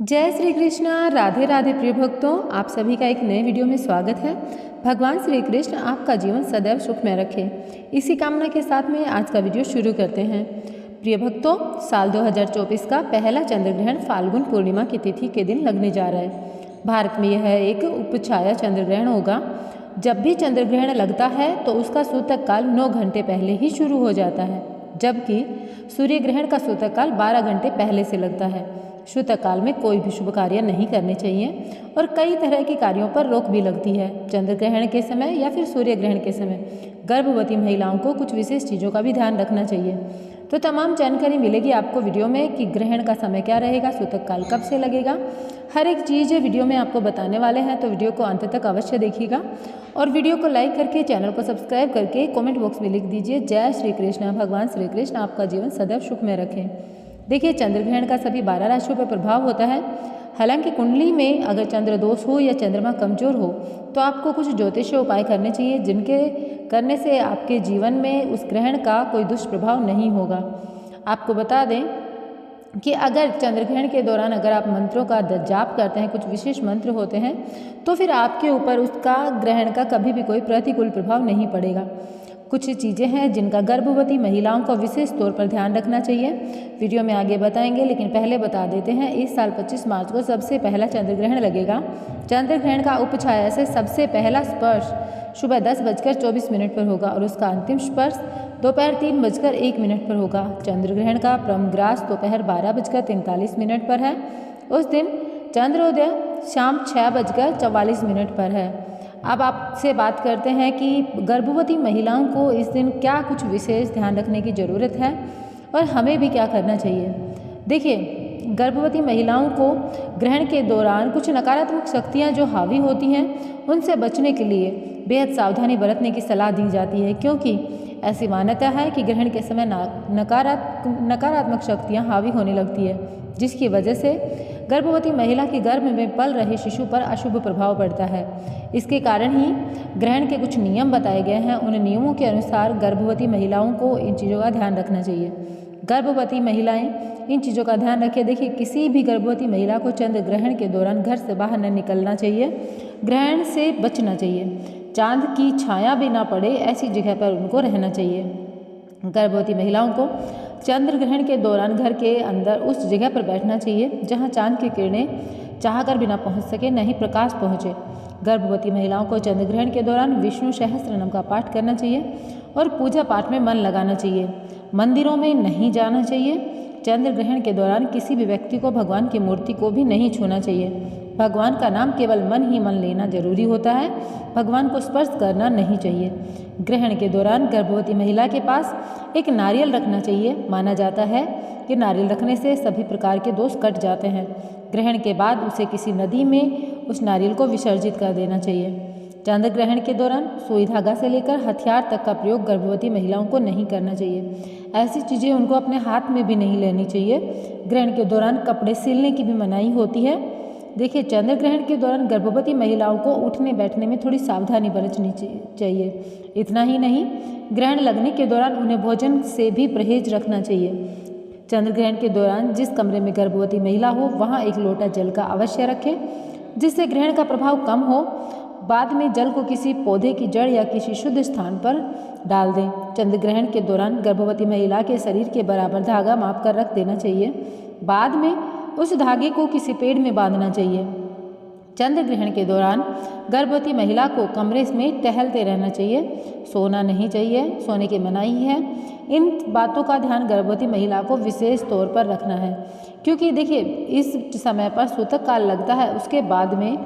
जय श्री कृष्णा। राधे राधे प्रिय भक्तों, आप सभी का एक नए वीडियो में स्वागत है। भगवान श्री कृष्ण आपका जीवन सदैव सुखमय रखें, इसी कामना के साथ में आज का वीडियो शुरू करते हैं। प्रिय भक्तों, साल 2024 का पहला चंद्र ग्रहण फाल्गुन पूर्णिमा की तिथि के दिन लगने जा रहा है। भारत में यह एक उपछाया चंद्र ग्रहण होगा। जब भी चंद्र ग्रहण लगता है तो उसका सूतक काल 9 घंटे पहले ही शुरू हो जाता है, जबकि सूर्य ग्रहण का सूतक काल 12 घंटे पहले से लगता है। सूतक काल में कोई भी शुभ कार्य नहीं करने चाहिए और कई तरह के कार्यों पर रोक भी लगती है। चंद्र ग्रहण के समय या फिर सूर्य ग्रहण के समय गर्भवती महिलाओं को कुछ विशेष चीज़ों का भी ध्यान रखना चाहिए। तो तमाम जानकारी मिलेगी आपको वीडियो में कि ग्रहण का समय क्या रहेगा, सूतक काल कब से लगेगा, हर एक चीज़ वीडियो में आपको बताने वाले हैं। तो वीडियो को अंत तक अवश्य देखिएगा और वीडियो को लाइक करके चैनल को सब्सक्राइब करके कमेंट बॉक्स में लिख दीजिए जय श्री कृष्ण। भगवान श्री कृष्ण आपका जीवन सदैव सुख में रखें। देखिए, चंद्र ग्रहण का सभी 12 राशियों पर प्रभाव होता है। हालांकि कुंडली में अगर चंद्र दोष हो या चंद्रमा कमजोर हो तो आपको कुछ ज्योतिषीय उपाय करने चाहिए, जिनके करने से आपके जीवन में उस ग्रहण का कोई दुष्प्रभाव नहीं होगा। आपको बता दें कि अगर चंद्र ग्रहण के दौरान अगर आप मंत्रों का जाप करते हैं, कुछ विशेष मंत्र होते हैं, तो फिर आपके ऊपर उसका ग्रहण का कभी भी कोई प्रतिकूल प्रभाव नहीं पड़ेगा। कुछ चीज़ें हैं जिनका गर्भवती महिलाओं को विशेष तौर पर ध्यान रखना चाहिए, वीडियो में आगे बताएंगे। लेकिन पहले बता देते हैं, इस साल 25 मार्च को सबसे पहला चंद्र ग्रहण लगेगा। चंद्र ग्रहण का उपछाया से सबसे पहला स्पर्श सुबह 10:24 पर होगा और उसका अंतिम स्पर्श दोपहर 3:01 पर होगा। चंद्र ग्रहण का प्रमग्रास दोपहर 12:43 पर है। उस दिन चंद्रोदय शाम 6:44 पर है। अब आपसे बात करते हैं कि गर्भवती महिलाओं को इस दिन क्या कुछ विशेष ध्यान रखने की ज़रूरत है और हमें भी क्या करना चाहिए। देखिए, गर्भवती महिलाओं को ग्रहण के दौरान कुछ नकारात्मक शक्तियां जो हावी होती हैं उनसे बचने के लिए बेहद सावधानी बरतने की सलाह दी जाती है, क्योंकि ऐसी मान्यता है कि ग्रहण के समय नकारात्मक शक्तियां हावी होने लगती है, जिसकी वजह से गर्भवती महिला के गर्भ में पल रहे शिशु पर अशुभ प्रभाव पड़ता है। इसके कारण ही ग्रहण के कुछ नियम बताए गए हैं। उन नियमों के अनुसार गर्भवती महिलाओं को इन चीज़ों का ध्यान रखना चाहिए। गर्भवती महिलाएं इन चीज़ों का ध्यान रखें। देखिए, किसी भी गर्भवती महिला को चंद्र ग्रहण के दौरान घर से बाहर न निकलना चाहिए, ग्रहण से बचना चाहिए। चांद की छाया भी ना पड़े ऐसी जगह पर उनको रहना चाहिए। गर्भवती महिलाओं को चंद्र ग्रहण के दौरान घर के अंदर उस जगह पर बैठना चाहिए जहां चांद की किरणें चाहकर भी ना पहुंच सके, न ही प्रकाश पहुंचे। गर्भवती महिलाओं को चंद्र ग्रहण के दौरान विष्णु सहस्त्रनाम का पाठ करना चाहिए और पूजा पाठ में मन लगाना चाहिए। मंदिरों में नहीं जाना चाहिए। चंद्र ग्रहण के दौरान किसी भी व्यक्ति को भगवान की मूर्ति को भी नहीं छूना चाहिए। भगवान का नाम केवल मन ही मन लेना जरूरी होता है, भगवान को स्पर्श करना नहीं चाहिए। ग्रहण के दौरान गर्भवती महिला के पास एक नारियल रखना चाहिए। माना जाता है कि नारियल रखने से सभी प्रकार के दोष कट जाते हैं। ग्रहण के बाद उसे किसी नदी में उस नारियल को विसर्जित कर देना चाहिए। चंद्र ग्रहण के दौरान सुई धागा से लेकर हथियार तक का प्रयोग गर्भवती महिलाओं को नहीं करना चाहिए। ऐसी चीज़ें उनको अपने हाथ में भी नहीं लेनी चाहिए। ग्रहण के दौरान कपड़े सिलने की भी मनाही होती है। देखिए, चंद्र ग्रहण के दौरान गर्भवती महिलाओं को उठने बैठने में थोड़ी सावधानी बरतनी चाहिए। इतना ही नहीं, ग्रहण लगने के दौरान उन्हें भोजन से भी परहेज रखना चाहिए। चंद्र ग्रहण के दौरान जिस कमरे में गर्भवती महिला हो वहाँ एक लोटा जल का अवश्य रखें, जिससे ग्रहण का प्रभाव कम हो। बाद में जल को किसी पौधे की जड़ या किसी शुद्ध स्थान पर डाल दें। चंद्र ग्रहण के दौरान गर्भवती महिला के शरीर के बराबर धागा माप कर रख देना चाहिए। बाद में उस धागे को किसी पेड़ में बांधना चाहिए। चंद्र ग्रहण के दौरान गर्भवती महिला को कमरे में टहलते रहना चाहिए, सोना नहीं चाहिए, सोने की मनाही है। इन बातों का ध्यान गर्भवती महिला को विशेष तौर पर रखना है, क्योंकि देखिए, इस समय पर सूतक काल लगता है। उसके बाद में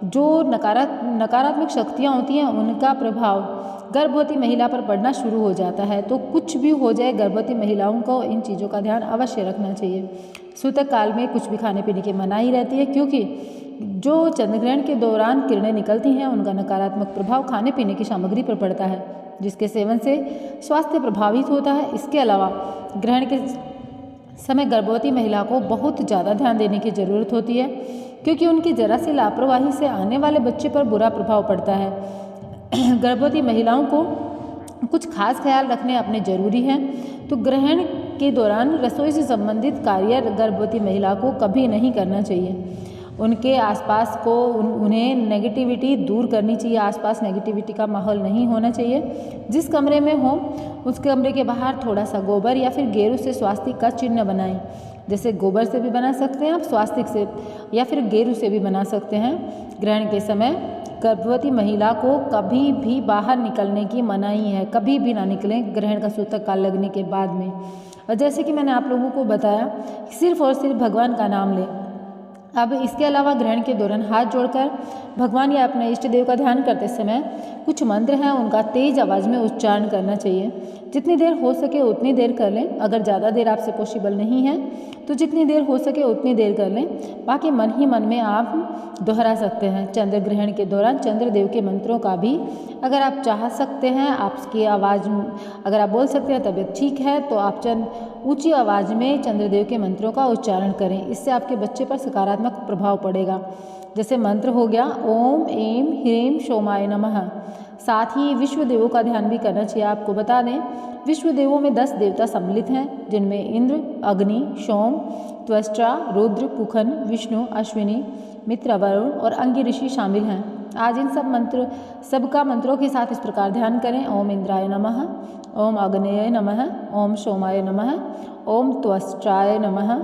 जो नकारात्मक शक्तियाँ होती हैं उनका प्रभाव गर्भवती महिला पर पड़ना शुरू हो जाता है। तो कुछ भी हो जाए, गर्भवती महिलाओं को इन चीज़ों का ध्यान अवश्य रखना चाहिए। सूतक काल में कुछ भी खाने पीने की मनाही रहती है, क्योंकि जो चंद्र ग्रहण के दौरान किरणें निकलती हैं उनका नकारात्मक प्रभाव खाने पीने की सामग्री पर पड़ता है, जिसके सेवन से स्वास्थ्य प्रभावित होता है। इसके अलावा ग्रहण के समय गर्भवती महिला को बहुत ज़्यादा ध्यान देने की ज़रूरत होती है, क्योंकि उनकी जरा सी लापरवाही से आने वाले बच्चे पर बुरा प्रभाव पड़ता है। गर्भवती महिलाओं को कुछ खास ख्याल रखने अपने ज़रूरी हैं। तो ग्रहण के दौरान रसोई से संबंधित कार्य गर्भवती महिला को कभी नहीं करना चाहिए। उनके आसपास को उन्हें नेगेटिविटी दूर करनी चाहिए, आसपास नेगेटिविटी का माहौल नहीं होना चाहिए। जिस कमरे में हो उस कमरे के बाहर थोड़ा सा गोबर या फिर गेरू से स्वास्तिक का चिन्ह बनाएं। जैसे गोबर से भी बना सकते हैं आप, स्वास्तिक से या फिर गेरू से भी बना सकते हैं। ग्रहण के समय गर्भवती महिला को कभी भी बाहर निकलने की मनाही है, कभी भी ना निकलें ग्रहण का सूतक काल लगने के बाद में। और जैसे कि मैंने आप लोगों को बताया, सिर्फ और सिर्फ भगवान का नाम लें। अब इसके अलावा ग्रहण के दौरान हाथ जोड़कर भगवान या अपने इष्ट देव का ध्यान करते समय कुछ मंत्र हैं, उनका तेज आवाज़ में उच्चारण करना चाहिए। जितनी देर हो सके उतनी देर कर लें। अगर ज़्यादा देर आपसे पॉसिबल नहीं है तो जितनी देर हो सके उतनी देर कर लें, बाकी मन ही मन में आप दोहरा सकते हैं। चंद्र ग्रहण के दौरान चंद्रदेव के मंत्रों का भी अगर आप चाह सकते हैं, आपकी आवाज़ अगर आप बोल सकते हैं तबीयत ठीक है तो आप ऊंची आवाज़ में चंद्रदेव के मंत्रों का उच्चारण करें। इससे आपके बच्चे पर सकारात्मक प्रभाव पड़ेगा। जैसे मंत्र हो गया ओम ऐं ह्रीं सोमाय नमः। साथ ही विश्व देवों का ध्यान भी करना चाहिए। आपको बता दें, विश्व देवों में 10 देवता सम्मिलित हैं, जिनमें इंद्र, अग्नि, सोम, त्वष्टा, रुद्र, पुखन, विष्णु, अश्विनी, मित्र, वरुण और अंगी ऋषि शामिल हैं। आज इन सबका मंत्रों के साथ इस प्रकार ध्यान करें। ओम इंद्राय नमः, ओम अग्नेय नमः, ओम सोमाय नमः, ओम त्वष्टाय नमः,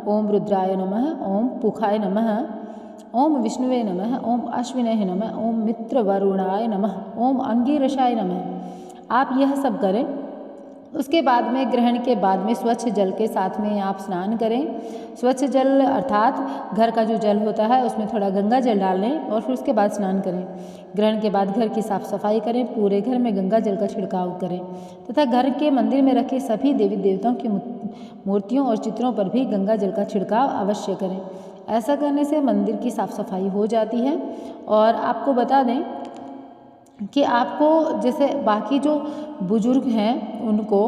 ओम रुद्राय नमः, ओम पुखाय नमः, ओम विष्णुवे नमः, ओम अश्विने नमः, ओम मित्र वरुणाय नमः, ओम अंगिरसाय नमः। आप यह सब करें। उसके बाद में ग्रहण के बाद में स्वच्छ जल के साथ में आप स्नान करें। स्वच्छ जल अर्थात घर का जो जल होता है उसमें थोड़ा गंगा जल डाल लें और फिर उसके बाद स्नान करें। ग्रहण के बाद घर की साफ सफाई करें, पूरे घर में गंगा जल का छिड़काव करें तथा घर के मंदिर में रखे सभी देवी देवताओं की मूर्तियों और चित्रों पर भी गंगा जल का छिड़काव अवश्य करें। ऐसा करने से मंदिर की साफ सफाई हो जाती है। और आपको बता दें कि आपको जैसे बाकी जो बुजुर्ग हैं उनको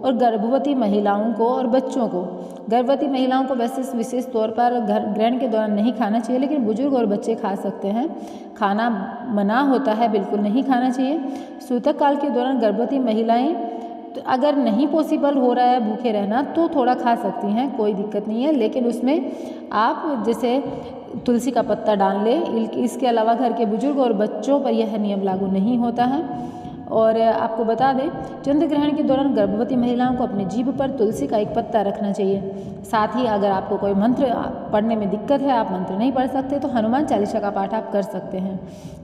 और गर्भवती महिलाओं को और बच्चों को, गर्भवती महिलाओं को वैसे विशेष तौर पर ग्रहण के दौरान नहीं खाना चाहिए, लेकिन बुजुर्ग और बच्चे खा सकते हैं। खाना मना होता है, बिल्कुल नहीं खाना चाहिए। सूतक काल के दौरान गर्भवती महिलाएं तो अगर नहीं पॉसिबल हो रहा है भूखे रहना तो थोड़ा खा सकती हैं, कोई दिक्कत नहीं है। लेकिन उसमें आप जैसे तुलसी का पत्ता डाल लें। इसके अलावा घर के बुजुर्ग और बच्चों पर यह नियम लागू नहीं होता है। और आपको बता दें, चंद्र ग्रहण के दौरान गर्भवती महिलाओं को अपनी जीभ पर तुलसी का एक पत्ता रखना चाहिए। साथ ही अगर आपको कोई मंत्र पढ़ने में दिक्कत है, आप मंत्र नहीं पढ़ सकते तो हनुमान चालीसा का पाठ आप कर सकते हैं,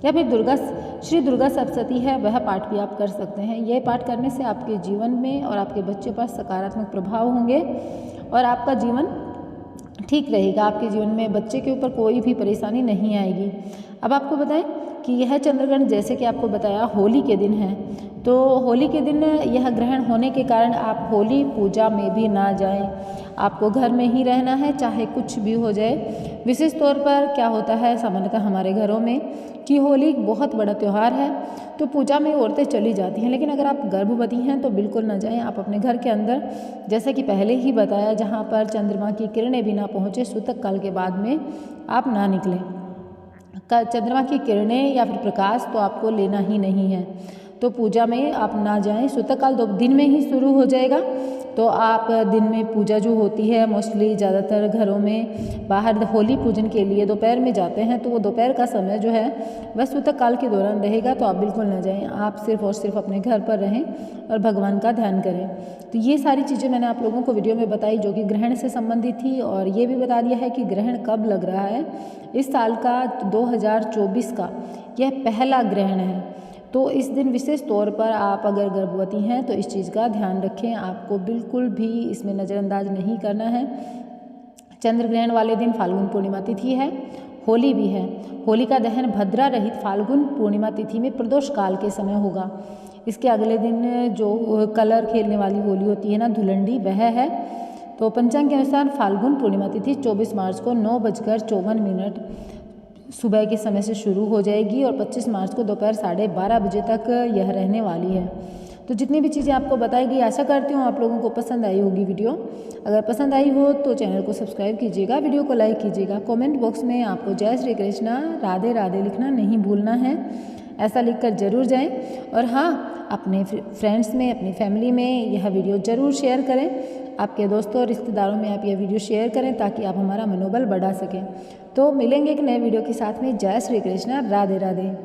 या फिर श्री दुर्गा सप्तशती है वह पाठ भी आप कर सकते हैं। यह पाठ करने से आपके जीवन में और आपके बच्चे पर सकारात्मक प्रभाव होंगे और आपका जीवन ठीक रहेगा। आपके जीवन में बच्चे के ऊपर कोई भी परेशानी नहीं आएगी। अब आपको बताएं कि यह चंद्रग्रहण जैसे कि आपको बताया होली के दिन है, तो होली के दिन यह ग्रहण होने के कारण आप होली पूजा में भी ना जाएं। आपको घर में ही रहना है, चाहे कुछ भी हो जाए। विशेष तौर पर क्या होता है सामान्यतः हमारे घरों में कि होली एक बहुत बड़ा त्यौहार है, तो पूजा में औरतें चली जाती हैं, लेकिन अगर आप गर्भवती हैं तो बिल्कुल ना जाएं। आप अपने घर के अंदर, जैसे कि पहले ही बताया, जहाँ पर चंद्रमा की किरणें भी ना पहुँचे सूतक काल के बाद में आप ना निकलें। चंद्रमा की किरणें या फिर प्रकाश तो आपको लेना ही नहीं है, तो पूजा में आप ना जाएं। सूतक काल दिन में ही शुरू हो जाएगा, तो आप दिन में पूजा जो होती है मोस्टली ज़्यादातर घरों में बाहर होली पूजन के लिए दोपहर में जाते हैं, तो वो दोपहर का समय जो है वह सूतक काल के दौरान रहेगा, तो आप बिल्कुल ना जाएं। आप सिर्फ और सिर्फ अपने घर पर रहें और भगवान का ध्यान करें। तो ये सारी चीज़ें मैंने आप लोगों को वीडियो में बताई जो कि ग्रहण से संबंधित थी, और ये भी बता दिया है कि ग्रहण कब लग रहा है। इस साल का 2024 का यह पहला ग्रहण है, तो इस दिन विशेष तौर पर आप अगर गर्भवती हैं तो इस चीज़ का ध्यान रखें। आपको बिल्कुल भी इसमें नज़रअंदाज नहीं करना है। चंद्र ग्रहण वाले दिन फाल्गुन पूर्णिमा तिथि है, होली भी है। होली का दहन भद्रा रहित फाल्गुन पूर्णिमा तिथि में प्रदोष काल के समय होगा। इसके अगले दिन जो कलर खेलने वाली होली होती है ना, धुलंडी, वह है। तो पंचांग के अनुसार फाल्गुन पूर्णिमा तिथि 24 मार्च को 9:54 सुबह के समय से शुरू हो जाएगी और 25 मार्च को दोपहर 12:30 बजे तक यह रहने वाली है। तो जितनी भी चीज़ें आपको बताई गई, आशा करती हूँ आप लोगों को पसंद आई होगी वीडियो। अगर पसंद आई हो तो चैनल को सब्सक्राइब कीजिएगा, वीडियो को लाइक कीजिएगा। कमेंट बॉक्स में आपको जय श्री कृष्णा, राधे राधे लिखना नहीं भूलना है, ऐसा लिखकर ज़रूर जाएं। और हाँ, अपने फ्रेंड्स में, अपनी फैमिली में यह वीडियो ज़रूर शेयर करें। आपके दोस्तों और रिश्तेदारों में आप यह वीडियो शेयर करें ताकि आप हमारा मनोबल बढ़ा सकें। तो मिलेंगे एक नए वीडियो के साथ में। जय श्री कृष्ण, राधे राधे।